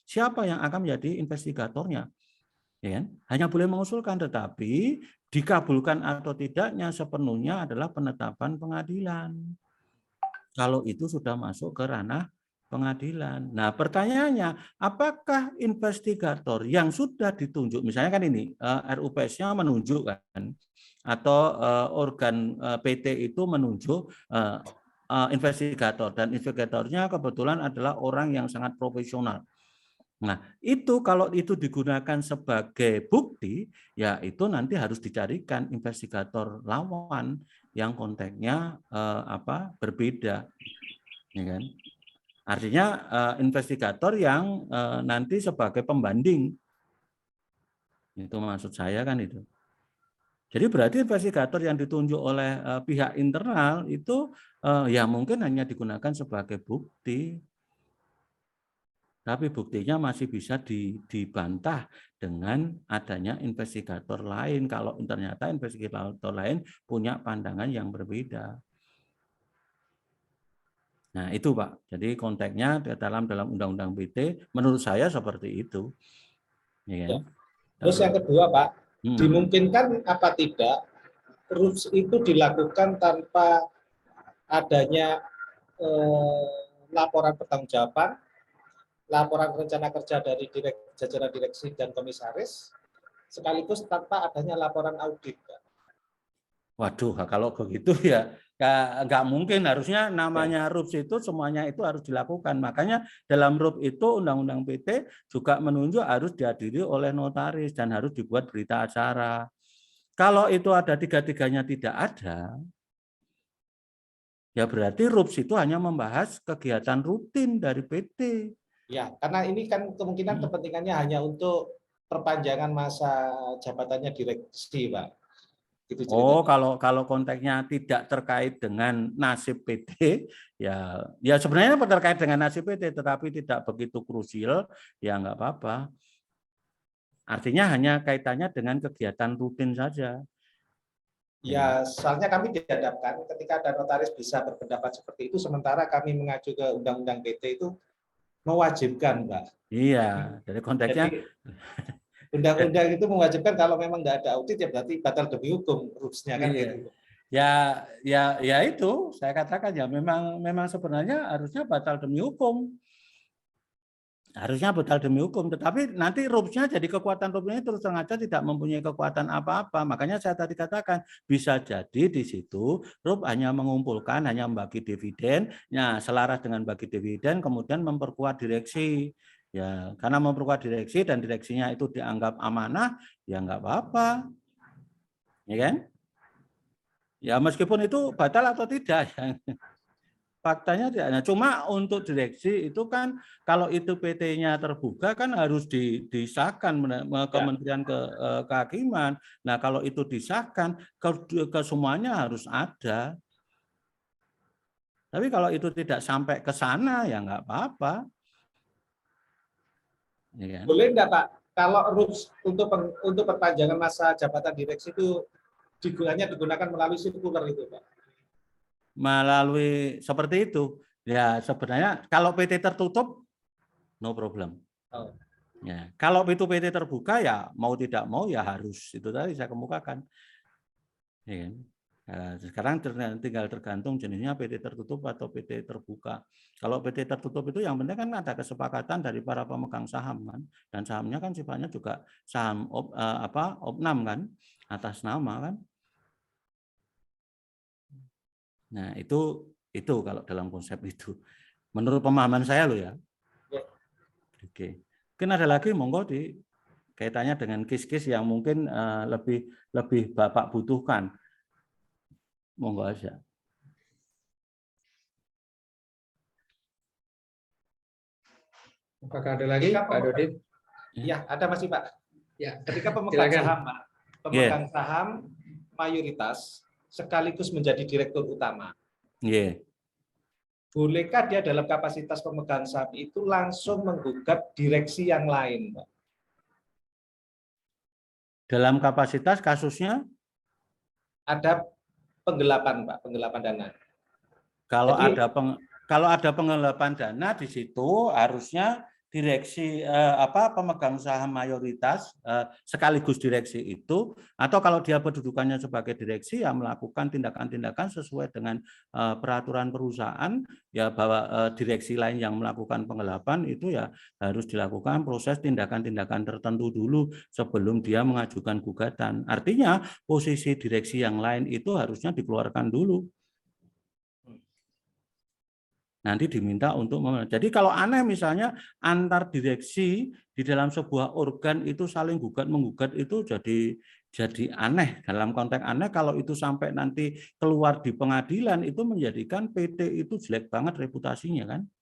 siapa yang akan menjadi investigatornya. Ya kan? Hanya boleh mengusulkan, tetapi dikabulkan atau tidaknya sepenuhnya adalah penetapan pengadilan. Kalau itu sudah masuk ke ranah pengadilan. Nah, pertanyaannya, apakah investigator yang sudah ditunjuk, misalnya kan ini RUPS-nya menunjuk kan, atau organ PT itu menunjuk investigator, dan investigatornya kebetulan adalah orang yang sangat profesional. Nah, itu kalau itu digunakan sebagai bukti, ya itu nanti harus dicarikan investigator lawan yang konteksnya berbeda, ya kan? Artinya investigator yang nanti sebagai pembanding, itu maksud saya kan itu. Jadi berarti investigator yang ditunjuk oleh pihak internal itu ya mungkin hanya digunakan sebagai bukti. Tapi buktinya masih bisa dibantah dengan adanya investigator lain kalau ternyata investigator lain punya pandangan yang berbeda. Nah itu Pak, jadi konteksnya dalam Undang-Undang PT menurut saya seperti itu. Ya kan? Terus yang kedua Pak, dimungkinkan apa tidak RUPS itu dilakukan tanpa adanya laporan pertanggungjawaban, laporan rencana kerja dari jajaran direksi dan komisaris, sekaligus tanpa adanya laporan audit. Waduh, kalau begitu ya nggak mungkin. Harusnya namanya RUPS itu semuanya itu harus dilakukan. Makanya dalam RUPS itu Undang-Undang PT juga menunjuk harus dihadiri oleh notaris dan harus dibuat berita acara. Kalau itu ada tiga-tiganya tidak ada, ya berarti RUPS itu hanya membahas kegiatan rutin dari PT. Ya, karena ini kan kemungkinan kepentingannya hanya untuk perpanjangan masa jabatannya direksi, Pak. Gitu oh, kalau konteksnya tidak terkait dengan nasib PT, ya sebenarnya terkait dengan nasib PT, tetapi tidak begitu krusial, ya nggak apa-apa. Artinya hanya kaitannya dengan kegiatan rutin saja. Ya, soalnya kami dihadapkan ketika ada notaris bisa berpendapat seperti itu, sementara kami mengacu ke Undang-Undang PT itu mewajibkan, Pak. Iya, dari konteksnya. Jadi, Undang-undang itu mewajibkan kalau memang nggak ada audit ya berarti batal demi hukum RUPS-nya kan iya. gitu. Ya itu saya katakan ya memang sebenarnya harusnya batal demi hukum. Harusnya batal demi hukum, tetapi nanti RUPS-nya jadi kekuatan RUPS-nya terus terang saja tidak mempunyai kekuatan apa-apa. Makanya saya tadi katakan bisa jadi di situ RUPS hanya mengumpulkan, hanya membagi dividen, ya selaras dengan bagi dividen, kemudian memperkuat direksi. Ya, karena memperkuat direksi dan direksinya itu dianggap amanah, ya nggak apa-apa, ya kan? Ya meskipun itu batal atau tidak, ya. Faktanya tidak. Nah, cuma untuk direksi itu kan kalau itu PT-nya terbuka kan harus disahkan Kementerian Kehakiman. Nah, kalau itu disahkan ke semuanya harus ada. Tapi kalau itu tidak sampai ke sana ya nggak apa-apa. Ya. Boleh enggak Pak, kalau RUPS untuk perpanjangan masa jabatan direksi itu digunakan melalui sirkular itu Pak? Melalui seperti itu. Ya sebenarnya kalau PT tertutup no problem. Oh. Ya, kalau itu PT terbuka ya mau tidak mau ya harus, itu tadi saya kemukakan. Ya, sekarang tinggal tergantung jenisnya PT tertutup atau PT terbuka. Kalau PT tertutup itu yang penting kan ada kesepakatan dari para pemegang saham kan, dan sahamnya kan sifatnya juga saham opnam kan, atas nama kan. Nah itu kalau dalam konsep itu, menurut pemahaman saya loh ya. Oke, mungkin ada lagi monggo di kaitannya dengan case-case yang mungkin lebih Bapak butuhkan. Monggo aja. Apakah ada lagi Pak Dodi? Ya, ada masih Pak. Ya. Ketika pemegang saham, Pak, pemegang saham mayoritas sekaligus menjadi direktur utama. Bolehkah dia dalam kapasitas pemegang saham itu langsung menggugat direksi yang lain, Pak? Dalam kapasitas kasusnya? Ada penggelapan, Pak, penggelapan dana. Kalau ada penggelapan dana di situ harusnya direksi pemegang saham mayoritas sekaligus direksi itu, atau kalau dia kedudukannya sebagai direksi ya melakukan tindakan-tindakan sesuai dengan peraturan perusahaan, ya bahwa direksi lain yang melakukan penggelapan itu ya harus dilakukan proses tindakan-tindakan tertentu dulu sebelum dia mengajukan gugatan. Artinya posisi direksi yang lain itu harusnya dikeluarkan dulu. Nanti diminta untuk jadi kalau aneh misalnya antar direksi di dalam sebuah organ itu saling gugat menggugat itu jadi aneh. Dalam konteks aneh kalau itu sampai nanti keluar di pengadilan itu menjadikan PT itu jelek banget reputasinya kan.